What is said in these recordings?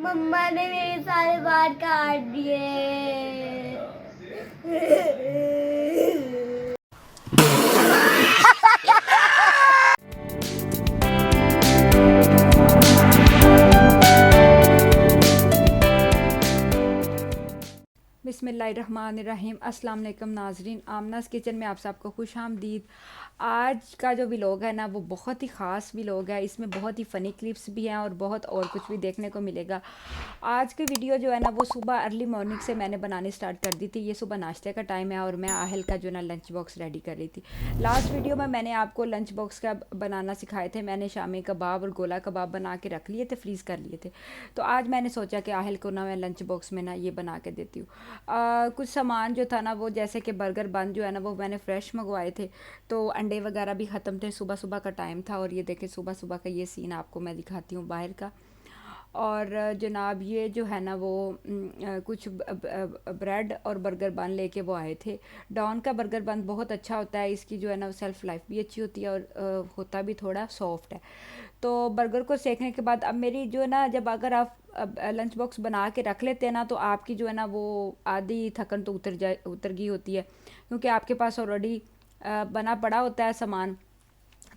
मम्मा ने मेरे सारे बाल काट दिए। बिस्मिल्लाहिर्रहमानिर्रहीम। अस्सलाम वालेकुम नाजरीन, आमनास किचन में आप सबको खुश आमदीद। आज का जो व्लॉग है ना वो बहुत ही ख़ास व्लॉग है। इसमें बहुत ही फ़नी क्लिप्स भी हैं और बहुत और कुछ भी देखने को मिलेगा। आज की वीडियो जो है ना वो सुबह अर्ली मॉर्निंग से मैंने बनानी स्टार्ट कर दी थी। ये सुबह नाश्ते का टाइम है और मैं आहल का जो है ना लंच बॉक्स रेडी कर रही थी। लास्ट वीडियो में मैंने आपको लंच बॉक्स का बनाना सिखाए थे। मैंने शामी कबाब और गोला कबाब बना के रख लिए थे, फ्रीज़ कर लिए थे। तो आज मैंने सोचा कि आहल को ना मैं लंच बॉक्स में ना ये बना के देती हूँ। कुछ सामान जो था ना वो जैसे कि बर्गर बन जो है ना वो मैंने फ़्रेश मंगवाए थे। तो अंडे वगैरह भी ख़त्म थे, सुबह सुबह का टाइम था। और ये देखें सुबह सुबह का ये सीन आपको मैं दिखाती हूँ बाहर का। और जनाब ये जो है ना वो कुछ ब्रेड और बर्गर बन लेके वो आए थे। डॉन का बर्गर बन बहुत अच्छा होता है, इसकी जो है ना सेल्फ़ लाइफ भी अच्छी होती है और होता भी थोड़ा सॉफ्ट है। तो बर्गर को सेकने के बाद अब मेरी जो है ना, जब अगर आप अब लंच बॉक्स बना के रख लेते हैं ना तो आपकी जो है ना वो आधी थकन तो उतर गई होती है, क्योंकि आपके पास ऑलरेडी बना पड़ा होता है सामान।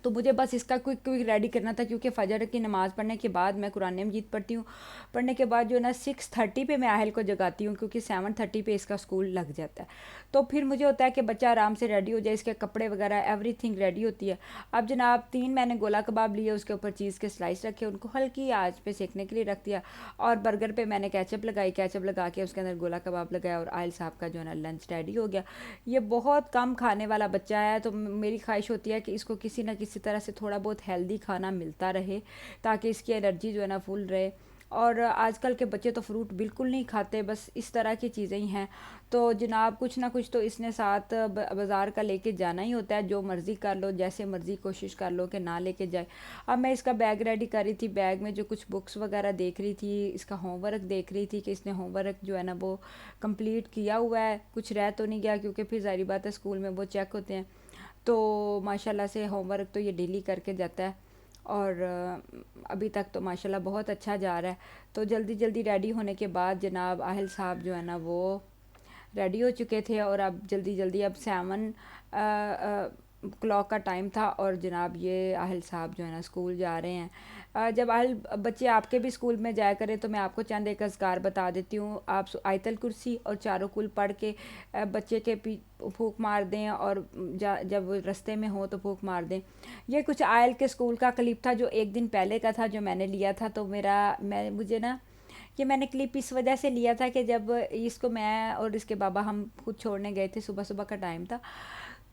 तो मुझे बस इसका क्विक क्विक रेडी करना था, क्योंकि फ़जर की नमाज़ पढ़ने के बाद मैं कुरान मजीद पढ़ती हूँ। पढ़ने के बाद जो है ना 6:30 पे मैं आहल को जगाती हूँ, क्योंकि 7:30 पे इसका स्कूल लग जाता है। तो फिर मुझे होता है कि बच्चा आराम से रेडी हो जाए, इसके कपड़े वगैरह एवरीथिंग रेडी होती है। अब जनाब 3 मैंने गोला कबाब लिए, उसके ऊपर चीज़ के स्लाइस रखे, उनको हल्की आँच पे सेकने के लिए रख दिया। और बर्गर पे मैंने केचप लगाई, केचप लगा के उसके अंदर गोला कबाब लगाया और आयल साहब का जो है ना लंच रेडी हो गया। ये बहुत कम खाने वाला बच्चा है, तो मेरी ख्वाहिश होती है कि इसको किसी न किसी तरह से थोड़ा बहुत हेल्दी खाना मिलता रहे, ताकि इसकी एनर्जी जो है ना फुल रहे। और आजकल के बच्चे तो फ्रूट बिल्कुल नहीं खाते, बस इस तरह की चीज़ें ही हैं। तो जनाब कुछ ना कुछ तो इसने साथ बाज़ार का लेके जाना ही होता है। जो मर्ज़ी कर लो, जैसे मर्ज़ी कोशिश कर लो कि ना लेके जाए। अब मैं इसका बैग रेडी कर रही थी, बैग में जो कुछ बुक्स वगैरह देख रही थी, इसका होमवर्क देख रही थी कि इसने होमवर्क जो है ना वो कंप्लीट किया हुआ है, कुछ रह तो नहीं गया, क्योंकि फिर ज़ाहिर बात है स्कूल में वो चेक होते हैं। तो माशाल्लाह से होमवर्क तो ये डेली करके जाता है। और अभी तक तो माशाल्लाह बहुत अच्छा जा रहा है। तो जल्दी जल्दी रेडी होने के बाद जनाब आहल साहब जो है ना वो रेडी हो चुके थे। और अब जल्दी जल्दी अब 7 क्लॉक का टाइम था और जनाब ये आहल साहब जो है ना स्कूल जा रहे हैं। जब आहल बच्चे आपके भी स्कूल में जाया करें तो मैं आपको चंद एक अज़कार बता देती हूँ। आप आयतल कुर्सी और चारों कुल पढ़ के बच्चे के फूंक मार दें, और जब वो रास्ते में हो तो फूंक मार दें। ये कुछ आयल के स्कूल का क्लिप था जो एक दिन पहले का था, जो मैंने लिया था। तो मुझे ना ये मैंने क्लिप इस वजह से लिया था कि जब इसको मैं और इसके बाबा हम खुद छोड़ने गए थे, सुबह सुबह का टाइम था,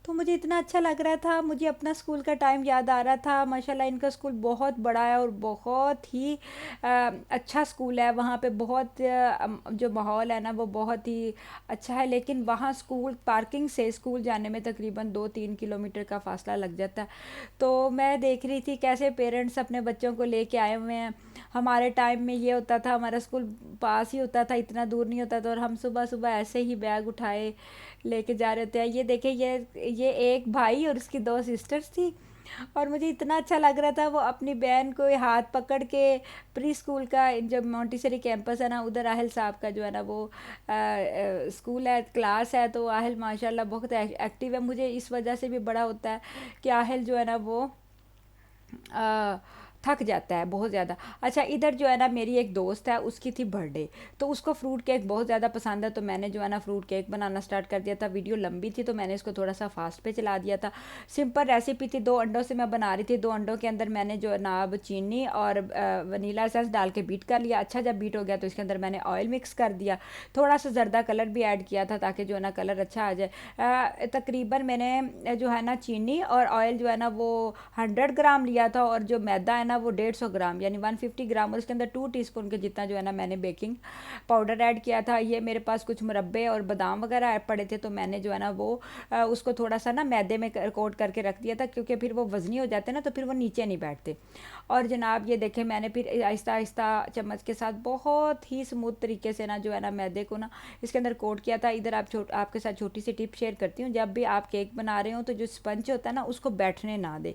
तो मुझे इतना अच्छा लग रहा था, मुझे अपना स्कूल का टाइम याद आ रहा था। माशाल्लाह इनका स्कूल बहुत बड़ा है और बहुत ही अच्छा स्कूल है। वहाँ पे बहुत जो माहौल है ना वो बहुत ही अच्छा है। लेकिन वहाँ स्कूल पार्किंग से स्कूल जाने में तकरीबन 2-3 किलोमीटर का फ़ासला लग जाता है। तो मैं देख रही थी कैसे पेरेंट्स अपने बच्चों को लेके आए हुए हैं। हमारे टाइम में ये होता था, हमारा स्कूल पास ही होता था, इतना दूर नहीं होता था, और हम सुबह सुबह ऐसे ही बैग उठाए लेके जा रहे होते हैं। ये देखे, ये एक भाई और उसकी 2 सिस्टर्स थी। और मुझे इतना अच्छा लग रहा था, वो अपनी बहन को हाथ पकड़ के प्री स्कूल का, जब मोंटेसरी कैंपस है ना उधर आहल साहब का जो है ना वो स्कूल है, क्लास है। तो आहल माशाल्लाह बहुत एक्टिव है। मुझे इस वजह से भी बड़ा होता है कि आहल जो है ना वो अ, थक जाता है बहुत ज़्यादा। अच्छा, इधर जो है ना मेरी एक दोस्त है, उसकी थी बर्थडे, तो उसको फ्रूट केक बहुत ज़्यादा पसंद है। तो मैंने जो है ना फ्रूट केक बनाना स्टार्ट कर दिया था। वीडियो लंबी थी तो मैंने इसको थोड़ा सा फास्ट पे चला दिया था। सिंपल रेसिपी थी, 2 अंडों से मैं बना रही थी। 2 अंडों के अंदर मैंने जो है ना अब चीनी और वनीला एसेंस डाल के बीट कर लिया। अच्छा जब बीट हो गया तो इसके अंदर मैंने ऑयल मिक्स कर दिया, थोड़ा सा जर्दा कलर भी ऐड किया था ताकि जो है ना कलर अच्छा आ जाए। तकरीबन मैंने जो है ना चीनी और ऑयल जो है ना वो 100 ग्राम लिया था, और जो मैदा है ना वो 150 ग्राम यानी 150 ग्राम, और उसके अंदर 2 टीस्पून के जितना जो है ना मैंने बेकिंग पाउडर ऐड किया था। ये मेरे पास कुछ मुरब्बे और बादाम वगैरह ऐड पड़े थे, तो मैंने जो है ना वो उसको थोड़ा सा ना मैदे में कोट करके रख दिया था, क्योंकि फिर वो वज़नी हो जाते हैं ना तो फिर वो नीचे नहीं बैठते। और जनाब ये देखें, मैंने फिर आहिस्ता आहिस्ता चम्मच के साथ बहुत ही स्मूथ तरीके से ना जो है ना मैदे को ना इसके अंदर कोट किया था। इधर आपके साथ छोटी सी टिप शेयर करती हूँ, जब भी आप केक बना रहे हो तो जो स्पंज होता है ना उसको बैठने ना दे।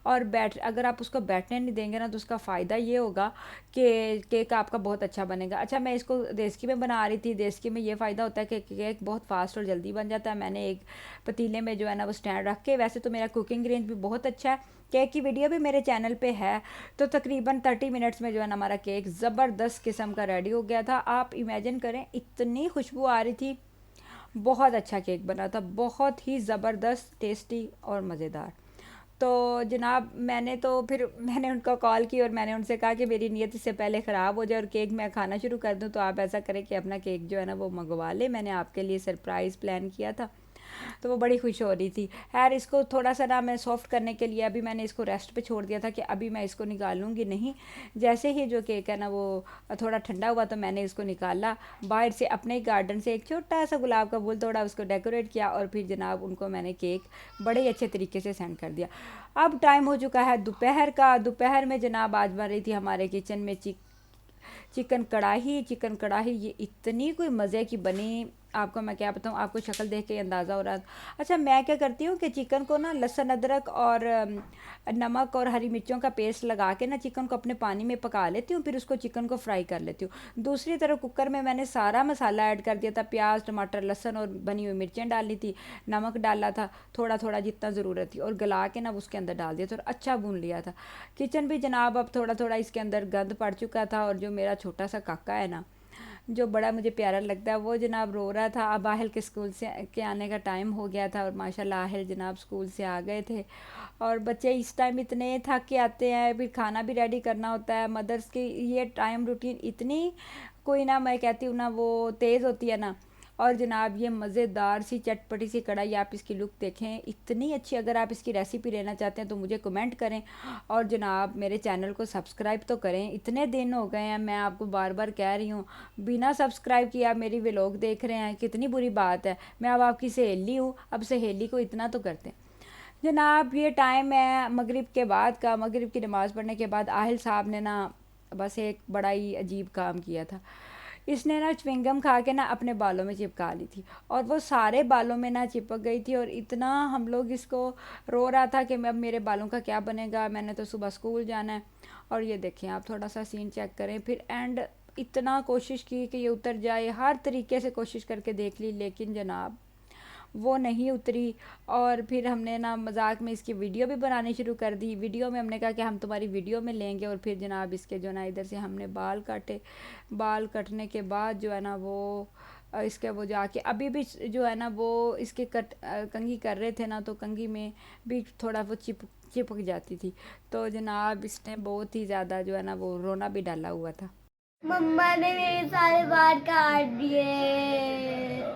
और अगर आप उसको बैठने नहीं देंगे ना तो उसका फ़ायदा ये होगा कि केक आपका बहुत अच्छा बनेगा। अच्छा, मैं इसको देसी में बना रही थी। देसी में ये फ़ायदा होता है कि केक बहुत फास्ट और जल्दी बन जाता है। मैंने एक पतीले में जो है ना वो स्टैंड रख के, वैसे तो मेरा कुकिंग रेंज भी बहुत अच्छा है। केक की वीडियो भी मेरे चैनल पे है। तो तकरीबन 30 मिनट्स में जो है ना हमारा केक ज़बरदस्त किस्म का रेडी हो गया था। आप इमेजिन करें, इतनी खुशबू आ रही थी। बहुत अच्छा केक बना था, बहुत ही ज़बरदस्त, टेस्टी और मज़ेदार। तो जनाब मैंने तो फिर मैंने उनको कॉल की और मैंने उनसे कहा कि मेरी नीयत इससे पहले ख़राब हो जाए और केक मैं खाना शुरू कर दूं, तो आप ऐसा करें कि अपना केक जो है ना वो मंगवा ले। मैंने आपके लिए सरप्राइज़ प्लान किया था। तो वो बड़ी खुश हो रही थी। खैर, इसको थोड़ा सा ना मैं सॉफ्ट करने के लिए अभी मैंने इसको रेस्ट पे छोड़ दिया था कि अभी मैं इसको निकालूंगी नहीं। जैसे ही जो केक है ना वो थोड़ा ठंडा हुआ तो मैंने इसको निकाला बाहर से, अपने गार्डन से एक छोटा सा गुलाब का फूल तोड़ा, उसको डेकोरेट किया और फिर जनाब उनको मैंने केक बड़े अच्छे तरीके से सेंड कर दिया। अब टाइम हो चुका है दोपहर का। दोपहर में जनाब आज बन रही थी हमारे किचन में चिकन कढ़ाई। चिकन कढ़ाई ये इतनी कोई मज़े की बनी, आपको मैं क्या बताऊँ, आपको शक्ल देख के अंदाज़ा हो रहा था। अच्छा, मैं क्या करती हूँ कि चिकन को ना लहसुन अदरक और नमक और हरी मिर्चों का पेस्ट लगा के ना चिकन को अपने पानी में पका लेती हूँ, फिर उसको चिकन को फ्राई कर लेती हूँ। दूसरी तरफ कुकर में मैंने सारा मसाला ऐड कर दिया था, प्याज टमाटर लहसुन और बनी हुई मिर्चें डाली थी, नमक डाला था थोड़ा थोड़ा जितना ज़रूरत थी, और गला के ना उसके अंदर डाल दिया था और अच्छा भून लिया था। किचन भी जनाब अब थोड़ा थोड़ा इसके अंदर गंद पड़ चुका था। और जो मेरा छोटा सा काका है ना, जो बड़ा मुझे प्यारा लगता है, वो जनाब रो रहा था। अब आहिल के स्कूल से के आने का टाइम हो गया था और माशाल्लाह आहिल जनाब स्कूल से आ गए थे। और बच्चे इस टाइम इतने थक के आते हैं, फिर खाना भी रेडी करना होता है। मदर्स की ये टाइम रूटीन इतनी कोई ना, मैं कहती हूँ ना, वो तेज़ होती है ना। और जनाब ये मज़ेदार सी चटपटी सी कढ़ाई, आप इसकी लुक देखें इतनी अच्छी। अगर आप इसकी रेसिपी लेना चाहते हैं तो मुझे कमेंट करें और जनाब मेरे चैनल को सब्सक्राइब तो करें। इतने दिन हो गए हैं, मैं आपको बार बार कह रही हूँ, बिना सब्सक्राइब किए आप मेरी व्लॉग देख रहे हैं, कितनी बुरी बात है। मैं अब आपकी सहेली हूँ, अब सहेली को इतना तो करते हैं। जनाब ये टाइम है मगरिब के बाद का। मगरिब की नमाज़ पढ़ने के बाद आहिल साहब ने ना बस एक बड़ा ही अजीब काम किया था। इसने ना च्विंगम खा के ना अपने बालों में चिपका ली थी और वो सारे बालों में ना चिपक गई थी। और इतना हम लोग इसको रो रहा था कि अब मेरे बालों का क्या बनेगा, मैंने तो सुबह स्कूल जाना है। और ये देखें आप, थोड़ा सा सीन चेक करें। फिर एंड इतना कोशिश की कि ये उतर जाए, हर तरीके से कोशिश करके देख ली, लेकिन जनाब वो नहीं उतरी। और फिर हमने ना मजाक में इसकी वीडियो भी बनानी शुरू कर दी। वीडियो में हमने कहा कि हम तुम्हारी वीडियो में लेंगे। और फिर जनाब इसके जो ना इधर से हमने बाल काटे। बाल कटने के बाद जो है ना वो इसके वो जाके अभी भी जो है ना वो इसके कंघी कर रहे थे ना, तो कंघी में भी थोड़ा वो चिपक जाती थी। तो जनाब इसने बहुत ही ज़्यादा जो है ना वो रोना भी डाला हुआ था। मम्मा ने मेरे सारे बाल काट दिए।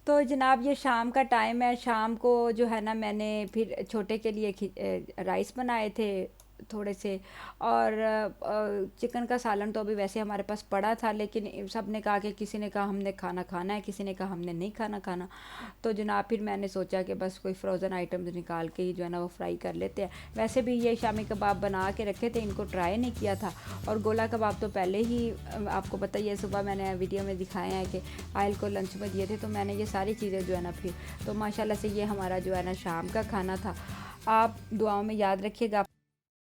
तो जनाब ये शाम का टाइम है। शाम को जो है ना मैंने फिर छोटे के लिए राइस बनाए थे थोड़े से। और चिकन का सालन तो अभी वैसे हमारे पास पड़ा था, लेकिन सब ने कहा कि किसी ने कहा हमने खाना खाना है, किसी ने कहा हमने नहीं खाना। तो जनाब फिर मैंने सोचा कि बस कोई फ्रोज़न आइटम्स निकाल के ही जो है ना वो फ्राई कर लेते हैं। वैसे भी ये शामी कबाब बना के रखे थे, इनको ट्राई नहीं किया था। और गोला कबाब तो पहले ही आपको पता ही है, सुबह मैंने वीडियो में दिखाया है कि आयल को लंच में दिए थे। तो मैंने ये सारी चीज़ें जो है ना फिर तो माशाल्लाह से ये हमारा जो है ना शाम का खाना था। आप दुआओं में याद रखिएगा।